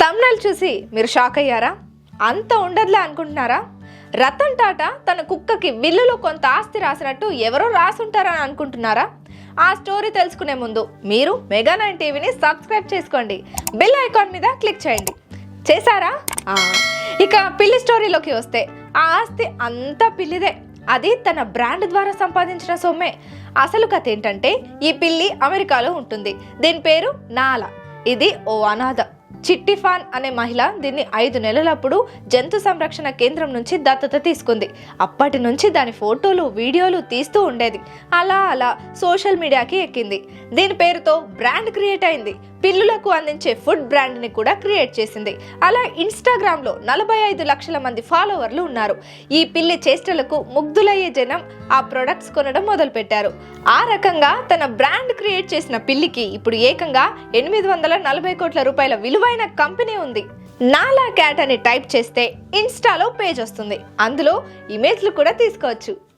Thumbnail చూసి మీరు shock అయ్యారా? అంత ఉండదులే అనుకుంటున్నారా? రతన్ టాటా తన కుక్కకి విల్లులో కొంత ఆస్తి రాసినట్టు ఎవరో రాసుంటారని అనుకుంటున్నారా? ఆ స్టోరీ తెలుసుకునే ముందు మీరు మెగా9 టీవీని సబ్స్క్రైబ్ చేసుకోండి, బెల్ ఐకాన్ మీద క్లిక్ చేయండి. చేశారా? ఇక పిల్లి స్టోరీలోకి వస్తే ఆ ఆస్తి అంతా పిల్లిదే. అది తన బ్రాండ్ ద్వారా సంపాదించిన సొమ్మే. అసలు కథ ఏంటంటే, ఈ పిల్లి అమెరికాలో ఉంటుంది. దీని పేరు నాలా. ఇది ఓ అనాథ. చిట్టిఫాన్ అనే మహిళ దీన్ని 5 నెలలప్పుడు జంతు సంరక్షణ కేంద్రం నుంచి దత్తత తీసుకుంది. అప్పటి నుంచి దాని ఫోటోలు వీడియోలు తీస్తూ ఉండేది. అలా అలా సోషల్ మీడియాకి ఎక్కింది. దీని పేరుతో బ్రాండ్ క్రియేట్ అయింది. పిల్లులకు అందించే ఫుడ్ బ్రాండ్ ని కూడా క్రియేట్ చేసింది. అలా ఇన్స్టాగ్రామ్ లో 45 లక్షల మంది ఫాలోవర్లు ఉన్నారు. ఈ పిల్లి చేష్టలకు ముగ్ధులయ్యే జనం ఆ ప్రొడక్ట్స్ కొనడం మొదలు పెట్టారు. ఆ రకంగా తన బ్రాండ్ క్రియేట్ చేసిన పిల్లికి ఇప్పుడు ఏకంగా 840 కోట్ల రూపాయల విలువైన కంపెనీ ఉంది. నాలా క్యాట్ అని టైప్ చేస్తే ఇన్స్టాలో పేజ్ వస్తుంది. అందులో ఇమేజ్లు కూడా తీసుకోవచ్చు.